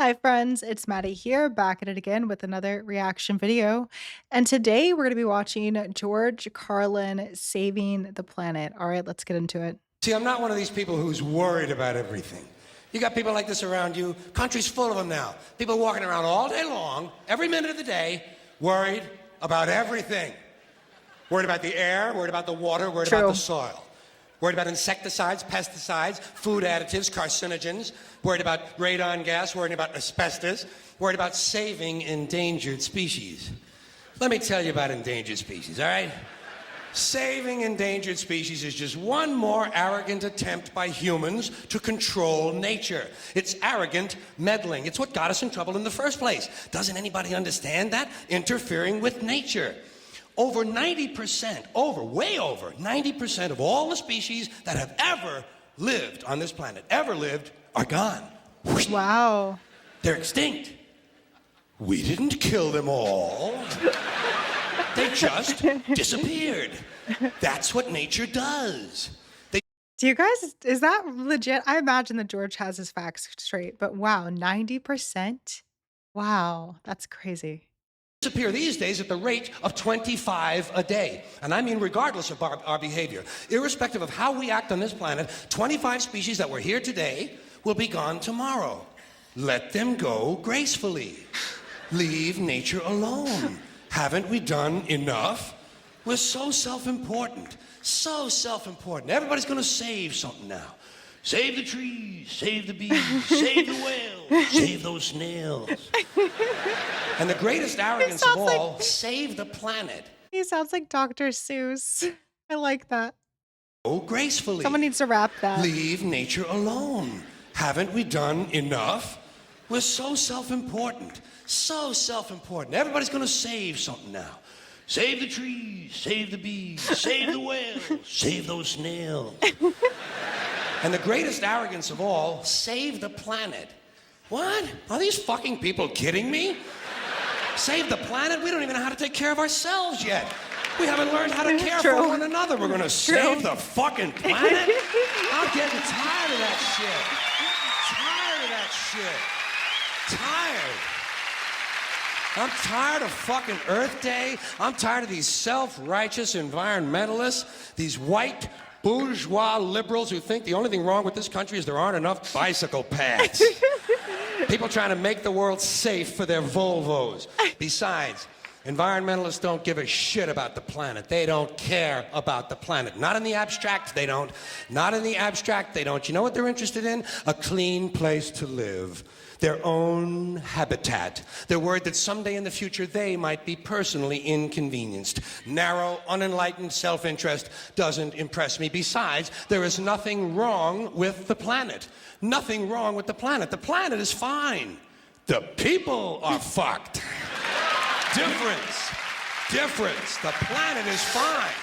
Hi, friends. It's Maddie here, back at it again with another reaction video. And today we're going to be watching George Carlin saving the planet. All right, let's get into it. See, I'm not one of these people who's worried about everything. You got people like this around you. Country's full of them now. People walking around all day long, every minute of the day, worried about everything. Worried about the air, worried about the water, worried about the soil. Worried about insecticides, pesticides, food additives, carcinogens. Worried about radon gas, worried about asbestos. Worried about saving endangered species. Let me tell you about endangered species, all right? Saving endangered species is just one more arrogant attempt by humans to control nature. It's arrogant meddling. It's what got us in trouble in the first place. Doesn't anybody understand that? Interfering with nature. Over 90%, way over 90% of all the species that have ever lived on this planet, are gone. Wow. They're extinct. We didn't kill them all. They just disappeared. That's what nature does. Do you guys, is that legit? I imagine that George has his facts straight, but wow, 90%? Wow, that's crazy. Disappear these days at the rate of 25 a day. And I mean regardless of our behavior. Irrespective of how we act on this planet, 25 species that were here today will be gone tomorrow. Let them go gracefully. Leave nature alone. Haven't we done enough? We're so self-important. So self-important. Everybody's going to save something now. Save the trees, save the bees, save the whales, save those snails. And the greatest arrogance of all, save the planet. He sounds like Dr. Seuss. I like that. Oh, gracefully. Someone needs to rap that. Leave nature alone. Haven't we done enough? We're so self-important. So self-important. Everybody's going to save something now. Save the trees, save the bees, save the whales, save those snails. And the greatest arrogance of all, save the planet. What? Are these fucking people kidding me? Save the planet? We don't even know how to take care of ourselves yet. We haven't learned how to care for one another. We're gonna save the fucking planet? I'm getting tired of that shit. Tired of that shit. Tired. I'm tired of fucking Earth Day. I'm tired of these self-righteous environmentalists, these white bourgeois liberals who think the only thing wrong with this country is there aren't enough bicycle paths. People trying to make the world safe for their Volvos. Besides, environmentalists don't give a shit about the planet. They don't care about the planet. Not in the abstract, they don't. Not in the abstract, they don't. You know what they're interested in? A clean place to live. Their own habitat. They're worried that someday in the future they might be personally inconvenienced. Narrow, unenlightened self-interest doesn't impress me. Besides, there is nothing wrong with the planet. Nothing wrong with the planet. The planet is fine. The people are fucked. Difference. Difference. The planet is fine.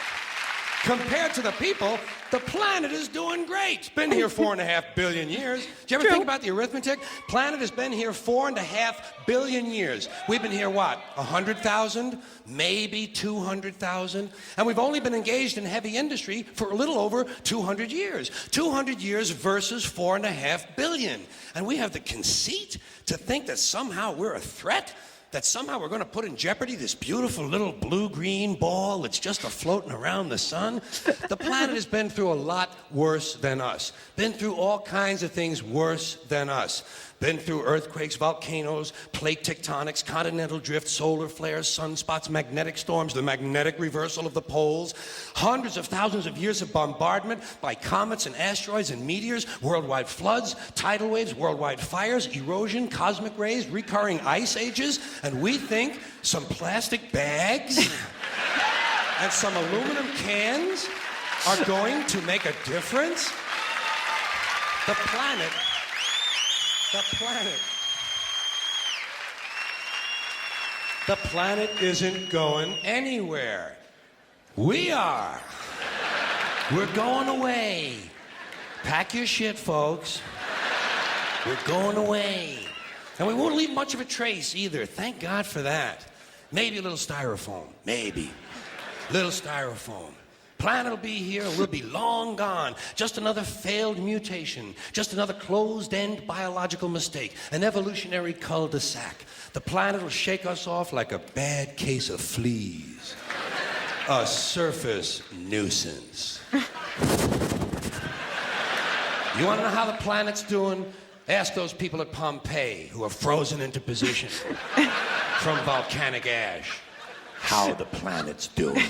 Compared to the people, the planet is doing great. It's been here 4.5 billion years. Do you ever think about the arithmetic? Planet has been here 4.5 billion years. We've been here, what, 100,000? Maybe 200,000? And we've only been engaged in heavy industry for a little over 200 years. 200 years versus 4.5 billion. And we have the conceit to think that somehow we're a threat? That somehow we're going to put in jeopardy this beautiful little blue-green ball that's just floating around the sun? The planet has been through a lot worse than us. Been through all kinds of things worse than us. Been through earthquakes, volcanoes, plate tectonics, continental drift, solar flares, sunspots, magnetic storms, the magnetic reversal of the poles, hundreds of thousands of years of bombardment by comets and asteroids and meteors, worldwide floods, tidal waves, worldwide fires, erosion, cosmic rays, recurring ice ages, and we think some plastic bags and some aluminum cans are going to make a difference? The planet isn't going anywhere. We are. We're going away. Pack your shit, folks. We're going away. And we won't leave much of a trace either. Thank God for that. Maybe a little styrofoam. Maybe. Little styrofoam. Planet will be here and we'll be long gone. Just another failed mutation. Just another closed-end biological mistake. An evolutionary cul-de-sac. The planet will shake us off like a bad case of fleas. A surface nuisance. You want to know how the planet's doing? Ask those people at Pompeii who are frozen into position from volcanic ash how the planet's doing.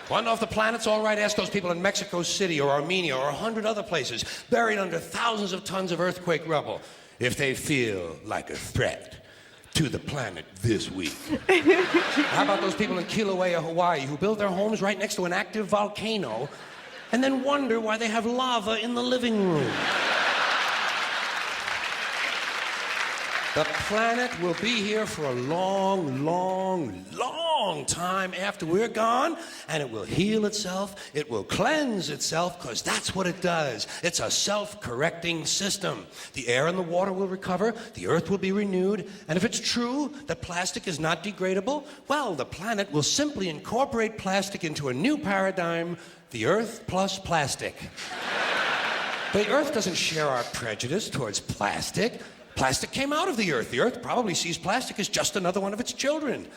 Want to know if the planet's all right? Ask those people in Mexico City or Armenia or 100 other places buried under thousands of tons of earthquake rubble if they feel like a threat to the planet this week. How about those people in Kilauea, Hawaii, who build their homes right next to an active volcano and then wonder why they have lava in the living room? The planet will be here for a long, long, long time after we're gone, and it will heal itself, it will cleanse itself, because that's what it does. It's a self-correcting system. The air and the water will recover, the earth will be renewed, and if it's true that plastic is not degradable, well, the planet will simply incorporate plastic into a new paradigm, the earth plus plastic. The earth doesn't share our prejudice towards plastic. Plastic came out of the earth. The earth probably sees plastic as just another one of its children.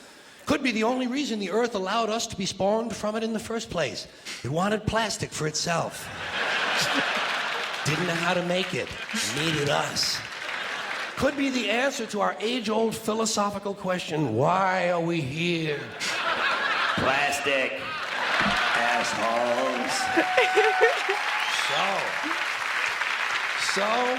Could be the only reason the earth allowed us to be spawned from it in the first place. It wanted plastic for itself. Didn't know how to make it. Needed us. Could be the answer to our age-old philosophical question, why are we here? Plastic. Assholes. So,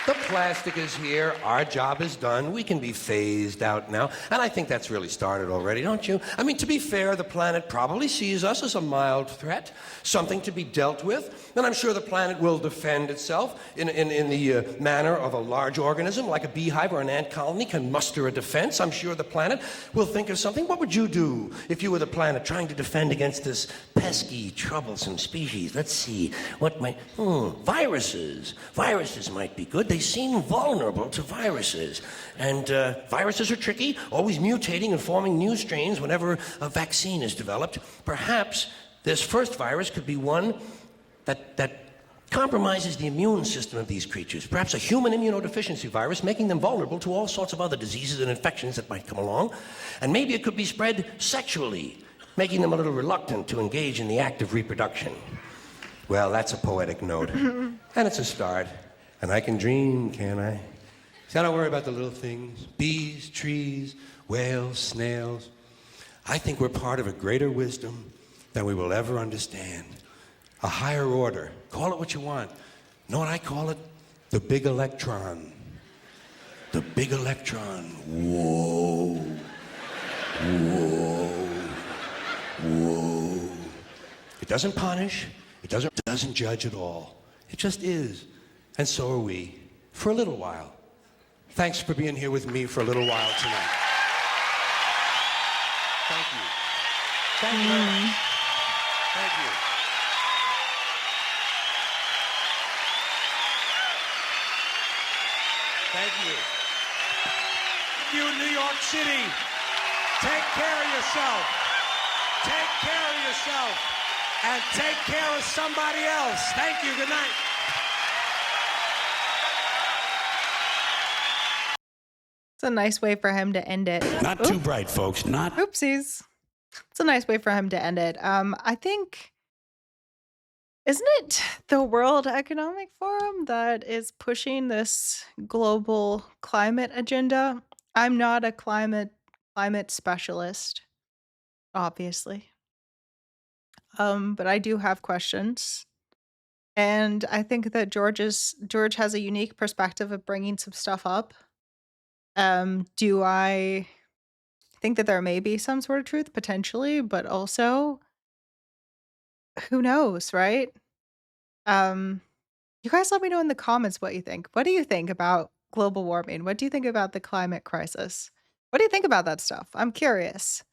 the plastic is here, our job is done, we can be phased out now, and I think that's really started already, don't you? I mean, to be fair, the planet probably sees us as a mild threat, something to be dealt with, and I'm sure the planet will defend itself in the manner of a large organism, like a beehive or an ant colony can muster a defense. I'm sure the planet will think of something. What would you do if you were the planet trying to defend against this pesky, troublesome species? Let's see, what might, viruses. Viruses might be good. They seem vulnerable to viruses. And viruses are tricky, always mutating and forming new strains whenever a vaccine is developed. Perhaps this first virus could be one that compromises the immune system of these creatures. Perhaps a human immunodeficiency virus, making them vulnerable to all sorts of other diseases and infections that might come along. And maybe it could be spread sexually, making them a little reluctant to engage in the act of reproduction. Well, that's a poetic note. And it's a start. And I can dream, can't I? See, I don't worry about the little things. Bees, trees, whales, snails. I think we're part of a greater wisdom than we will ever understand. A higher order. Call it what you want. Know what I call it? The big electron. The big electron. Whoa. Whoa. Whoa. It doesn't punish. It doesn't judge at all. It just is. And so are we, for a little while. Thanks for being here with me for a little while tonight. Thank you. Thank you very much. Thank you. Thank you. You in New York City, take care of yourself. Take care of yourself. And take care of somebody else. Thank you. Good night. It's a nice way for him to end it. Not too bright, folks. Not. Oopsies. It's a nice way for him to end it. I think, isn't it the World Economic Forum that is pushing this global climate agenda? I'm not a climate specialist, obviously. But I do have questions. And I think that George has a unique perspective of bringing some stuff up. Do I think that there may be some sort of truth potentially, but also who knows, right? You guys let me know in the comments what you think. What do you think about global warming? What do you think about the climate crisis? What do you think about that stuff? I'm curious.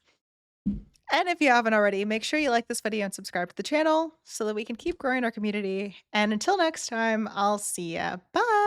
And if you haven't already, make sure you like this video and subscribe to the channel so that we can keep growing our community. And until next time, I'll see ya. Bye.